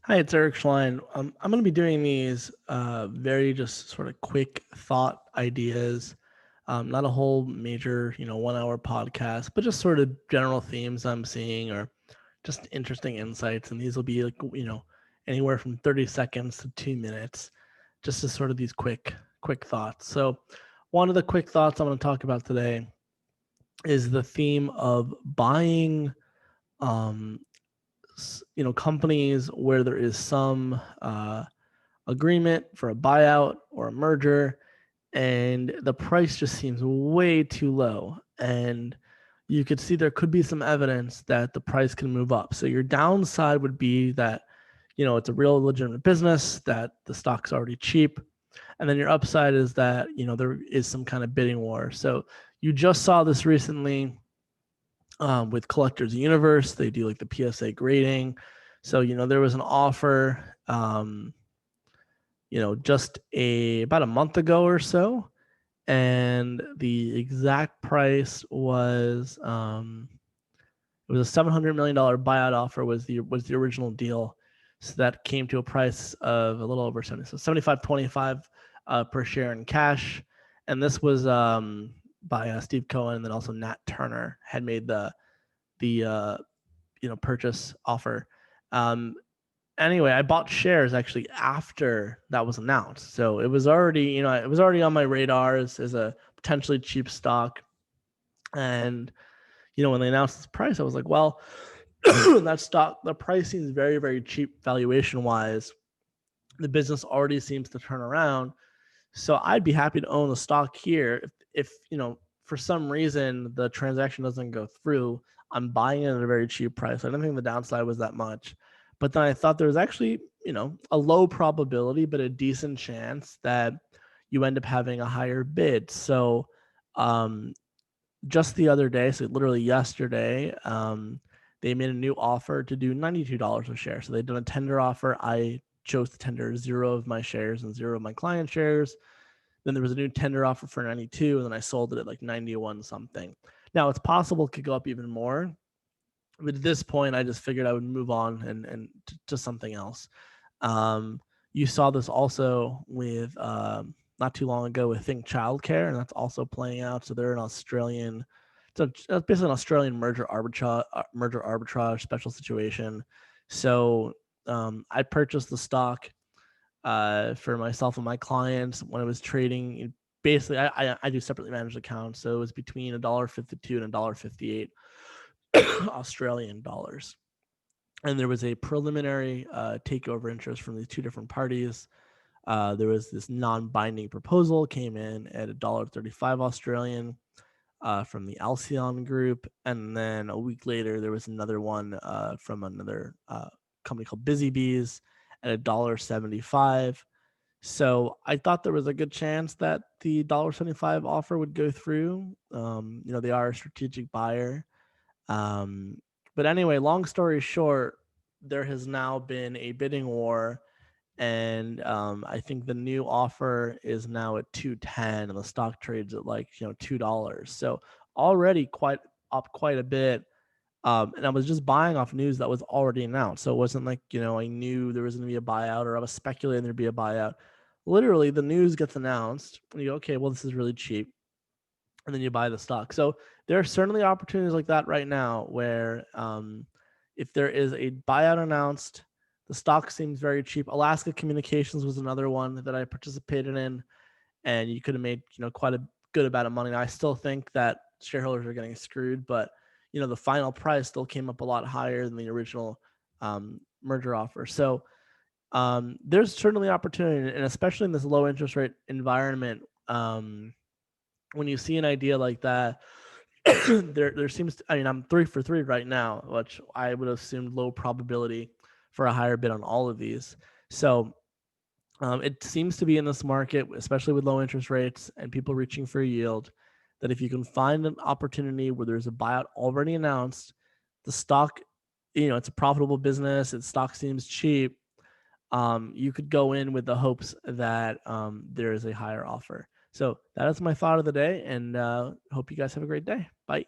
Hi, it's Eric Schleien. I'm going to be doing these very just sort of quick thought ideas, not a whole major, 1 hour podcast, but just sort of general themes I'm seeing or just interesting insights. And these will be like, anywhere from 30 seconds to 2 minutes, just as sort of these quick thoughts. So one of the quick thoughts I'm going to talk about today is the theme of buying um, companies where there is some agreement for a buyout or a merger, and the price just seems way too low. And you could see there could be some evidence that the price can move up. So your downside would be that, it's a real legitimate business, that the stock's already cheap. And then your upside is that, there is some kind of bidding war. So you just saw this recently with Collectors Universe. They do like the PSA grading. So, there was an offer, just about a month ago or so. And the exact price was it was a $700 million buyout offer was the original deal. So that came to a price of a little over 70, so 75.25 per share in cash. And this was by Steve Cohen, and then also Nat Turner had made the purchase offer. Um, anyway, I bought shares actually after that was announced, so it was already on my radar as a potentially cheap stock. And when they announced this price, I was like, well, that stock, the price seems very, very cheap valuation wise. The business already seems to turn around, so I'd be happy to own the stock here if for some reason the transaction doesn't go through. I'm buying it at a very cheap price. I don't think the downside was that much. But then I thought there was actually, a low probability, but a decent chance that you end up having a higher bid. So um, just the other day, so literally yesterday, they made a new offer to do $92 a share. So they've done a tender offer. I chose to tender 0 of my shares and 0 of my client shares. Then there was a new tender offer for 92, and then I sold it at like 91 something. Now it's possible it could go up even more, but at this point, I just figured I would move on and to something else. Um, you saw this also with not too long ago with Childcare, and that's also playing out. So they're an Australian, so it's basically an Australian merger arbitrage special situation. So I purchased the stock for myself and my clients when I was trading. Basically, I do separately managed accounts, so it was between $1.52 and $1.58 Australian dollars. And there was a preliminary takeover interest from these two different parties. There was this non-binding proposal came in at $1.35 Australian from the Alcyon Group, and then a week later there was another one from another company called Busy Bees at $1.75. So I thought there was a good chance that the $1.75 offer would go through. They are a strategic buyer. Um, but anyway, long story short, there has now been a bidding war, and I think the new offer is now at 210, and the stock trades at like $2. So already quite a bit. And I was just buying off news that was already announced. So it wasn't like, I knew there was going to be a buyout or I was speculating there'd be a buyout. Literally, the news gets announced and you go, okay, well, this is really cheap. And then you buy the stock. So there are certainly opportunities like that right now where if there is a buyout announced, the stock seems very cheap. Alaska Communications was another one that I participated in, and you could have made quite a good amount of money. Now, I still think that shareholders are getting screwed, but the final price still came up a lot higher than the original merger offer. So there's certainly opportunity, and especially in this low interest rate environment, when you see an idea like that, there seems to, I mean, I'm 3 for 3 right now, which I would assume low probability for a higher bid on all of these. So it seems to be in this market, especially with low interest rates and people reaching for a yield, that if you can find an opportunity where there's a buyout already announced, the stock, it's a profitable business, its stock seems cheap, you could go in with the hopes that there is a higher offer. So that is my thought of the day, and hope you guys have a great day. Bye.